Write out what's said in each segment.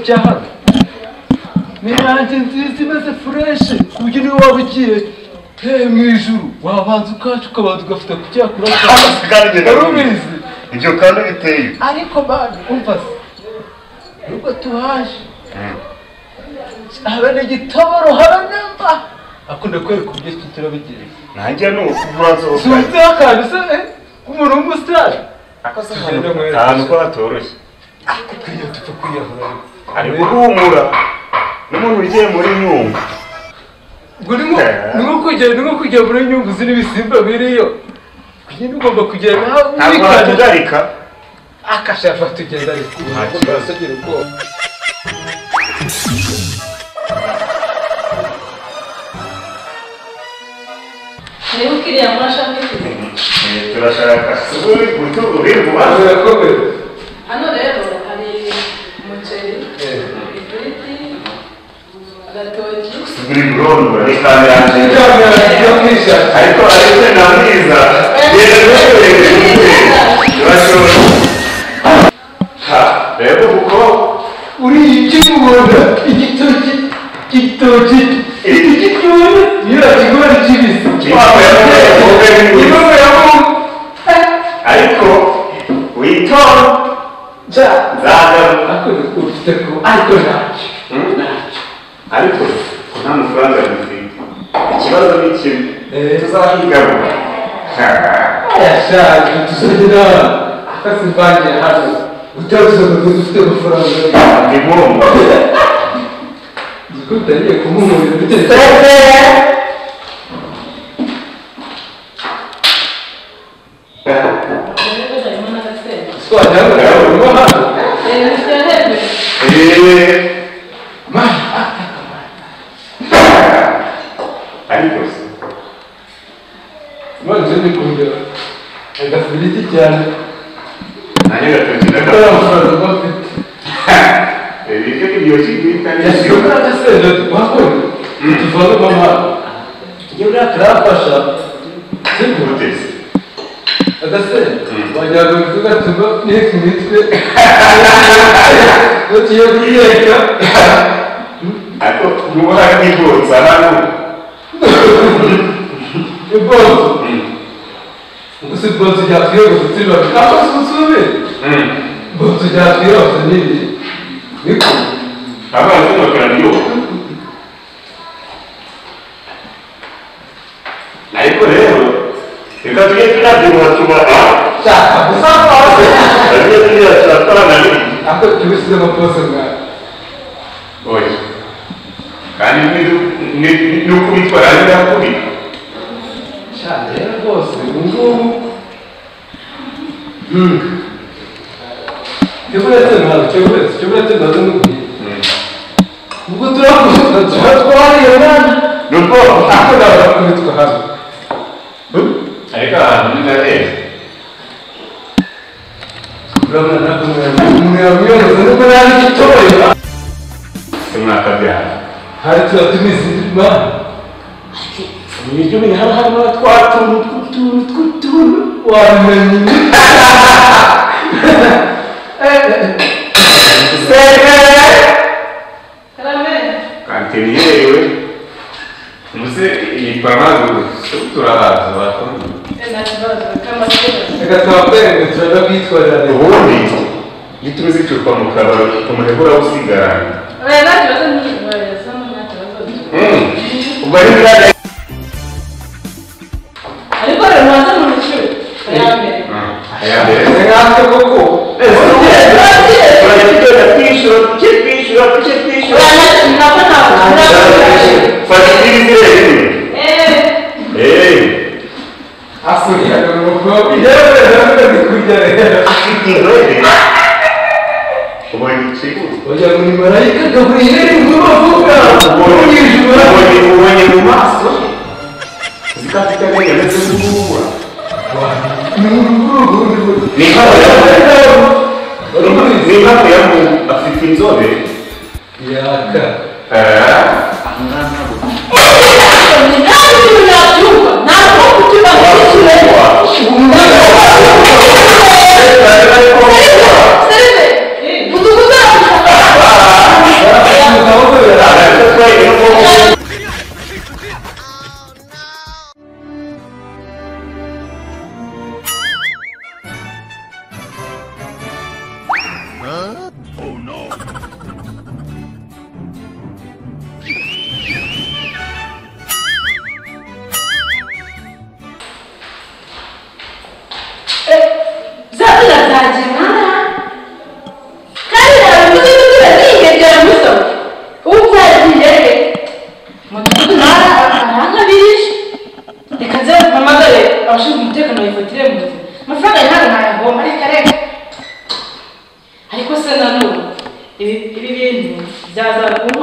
cya hano ni irangi nziza imeze fureshe ku buryo niyo waba ugiye mu ijuru wabanza ukacu ukabanza ugafata ku cyakura ubizi ibyo kandi biteye ariko bana umva se nubwo tuhaje habe n'igitoboro habe namba akunda kwereka uburyo ki turabigereye nanjye ni ukubanza subize akantu se k'umuntu w'umusitari ahantu ko hatoroshye twiyo tupfa kwiyahura ari guhumura n'umuntu ugiye muri nyungwe ubwo ni nko kujya muri nyungwe uzi n'ibisimba biriyo kugenda ugomba kugenda ntabwo hatugarika akashaka tugenda ariko barasogera ubwoba niba ukiriya murashaka turashaka uri mu mazi urakomeye hano rero hari umuceri ifiriti agatoki uri burondora n'ikanda yanjye ariko ariko na mwiza turashobora rero kuko uri ikimubona igitoki iyo kigori kibisi ariko witonda nzagaruka ufite ko ariko ntacyo ariko nta mafaranga dufite ikibazo ni kimwe tuzahigaruka yashaje tuzagera akasimbanye hano utabisoza dufite amafaranga ndi ngomba utariye kumumurira bitewe agafiriti cyane nanjye gatoki amafaranga bafite ibyo biryoshye guhitamo yashyirwa n'agasenda wakora tuvamo amahanga iyo uriya turafasha sibyo guteze agasenda wajyaga mu bivuga tuba neka imitwe tugiye kuyeka ariko nuba n'ibotsa hano ibonzo gusa ibonzo ryatwiyogoza utsirwa ako susube ibonzo ryatwiyogoza n'ibiri niko abana b'amakara niyo ariko rero reka tujye tunabyibuha tubaha shaka gusa kwawe tujye turatanga ako tubisize amapose mwawe oya kandi nuko bitwara ari nakuri cyane rero rwose ubu ngubu cyuburetse ntabwo cyuburetse ndaza n'ubwiye ubwo turakuza turatwariye mwana nuko ako nawe bakubitwa hano ariko ahantu ni neza urabona ntabwo mwamwiyoboza nubwo nari gitoya umwaka byara hari turatumiza indima ibiryo biri hano harimo tw'utuntu wamenye kantine yewe muze iyi pamazu turahaza barakora reka twakwereke turabwitwarira ubundi iyo tuzi icupa mu kabari umuhebura usigaranye ubwo ari bwajya ariko rero mwaza mu ishuri ayambere nkatwe koko twishyura fagitire zirebe akurira umukobwa yewe rero kurya rero afite indobe ubonye ikigo oya muri marayika gaburiyeli ngo bavuga ubonye mu maso zikafite amenyo ndetse n'urubuga ni nk'aho yamu afite inzobe yaka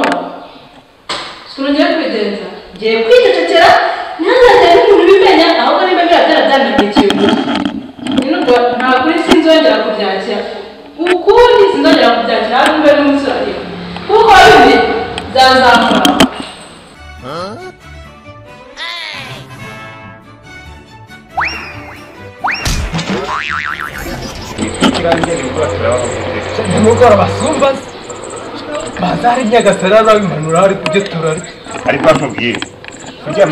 gukora ngiye kwigenza ngiye kwicecekera ntazagire n'umuntu ubimenya ahubwo niba biratera byandikira nubwo nta kuri sinzongera kubyakira ukundi sinzongera kubyakira hari umwe n'umusore kuko bindi byazamura nimugora basumba bazari nyagasarara w'impanuro hari kubyo turari ariko nkubwire kurya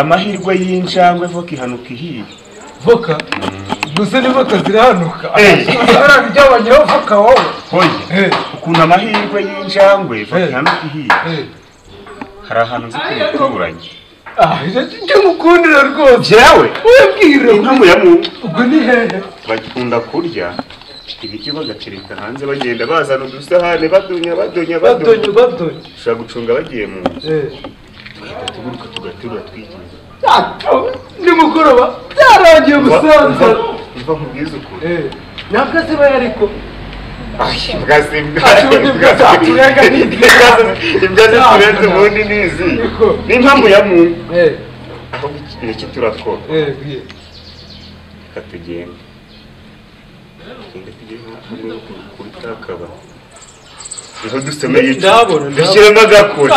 amahirwe y'injangwe voka ihanuka ihiye voka gusa ni voka zirahanuka arabijya wanyiraho voka wowe hoye ukuntu amahirwe y'injangwe voka ihanuka ihiye hari ahantu nzi kubituranye icyo mukundira rwose jewe wibwire impamvu ya mu ubwo ni hehe bakunda kurya ibiryo bagatereka hanze bagenda bazana udusahane badonya ushobora gucunga bagiye mu nzu tuguruka tugaterura twigiye nimugoroba byarangiye gusanza mva nkubwiza ukuri ntabwo azibaye ariko imbwa ziturenze ubundi nizi n'impamvu ya muntu aho iki turakora reka tugende kuri takaba niho dusomeye dushyiremo agakora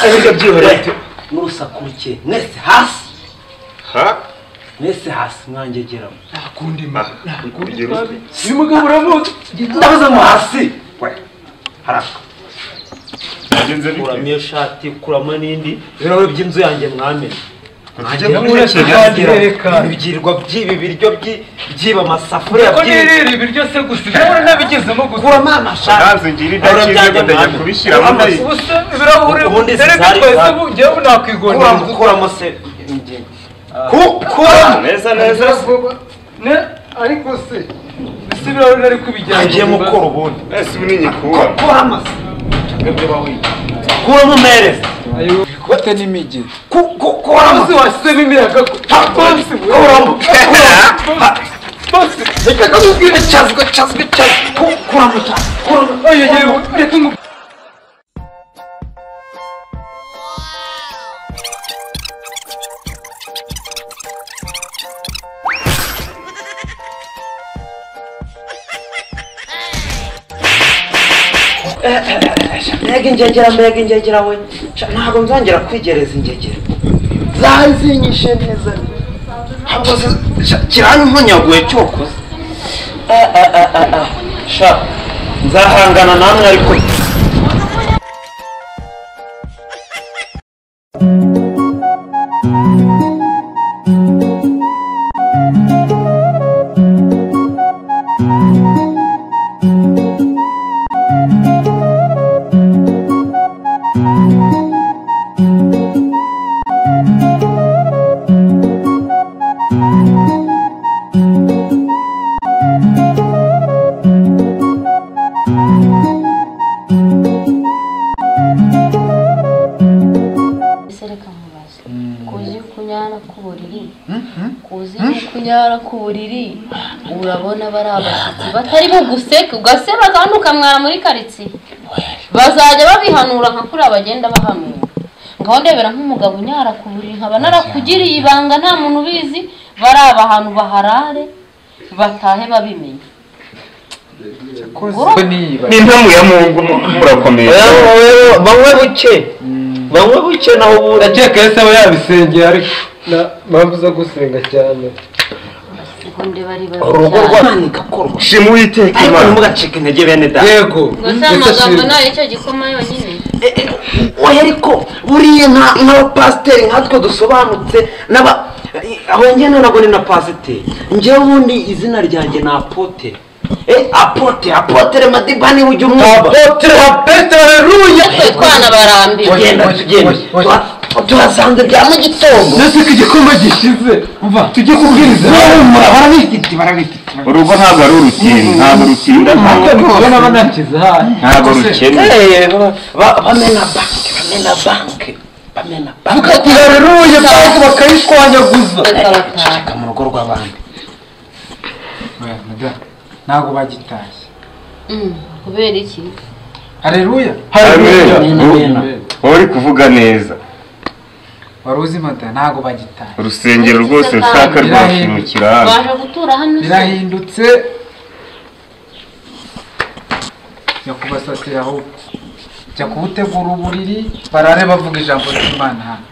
ariko byihorete n'urusaku ruke mwese hasi mwese hasi mwangegeramo nakundima urugero uyu mugabo uramuzi ndabaza mu hasi haraka nagenze kuramo iyo shati kuramo n'indi ibirahure by'inzu yanjye mwamena ibigirwa by'ibi biryo byiba amasafuriya by'ibirira ibiryo se gusa ibyo nabigezemo gusa kuramo amashati naze ngira idakije ndajya kubishyiramo ibirahure reka twese njyewe nakwigondera kuramo se neza ariko se ese ibirahure nari kubijyana agiye mukora ubundi ese ubu ni nyikura kuramo se kuramo mereza kote n'imigi kuramo se washyizemo imiyaga bose reka kamubwire cyazwe kuramo reka ngo mbega ingegera we ntabwo nzongera kwigereza ingegera zazinyishe neza ntabwo kirankunyaguye cyokoze sha nzahangana namwe ariko kunyara ku buriri urabona bari abashyitsi batari buguseke ugaseba kandi ukamwara muri karitsiye bazajya babihanura nka kuri abagenda bahanura ngaho ndebera nk'umugabo unyara ku buriri nkaba narakugiriye ibanga nta muntu ubizi bari ahantu baharare batahe babimenye ni impamvu ya mungu murakomeye banywe buke naho ubu ndakeka yese aba yabisengeye ariko mpamvu zo gusenga cyane urugo rw'abana gakorwa shima uwiteka ariko ntimugacike intege bene da yego gusa amagambo nayo icyo gikoma yonyine oya ariko buriya nk'abapasiteri nkatwe dusobanutse aho njye ntabwo ni na pasiteri njyewe ubundi izina ryanjye ni apotere apotere madibani ujya umwumva apotere haleluya twana barambiwe tugenda turasanze bya mu gitondo ndetse ko igikoma gishize umva tujye kubwiriza barabifite urugo ntabwo ari urukingo ntabwo rukinda ubona banakiza ntabwo rukene bamena banke ati haleluya banke bakayishwanyaguza mu rugo rw'abandi ntabwo bagitashye kubera iki? Haleluya. Wowe uri kuvuga neza. Wari uzi mata ntago bagitaye. Urusengero rwose rushaka rwashimukira hano. Baje gutura hano. Birahindutse. Jya kubasasira aho. Jya kubutegura uburiri barare bavuga ijambo ry'Imana hano.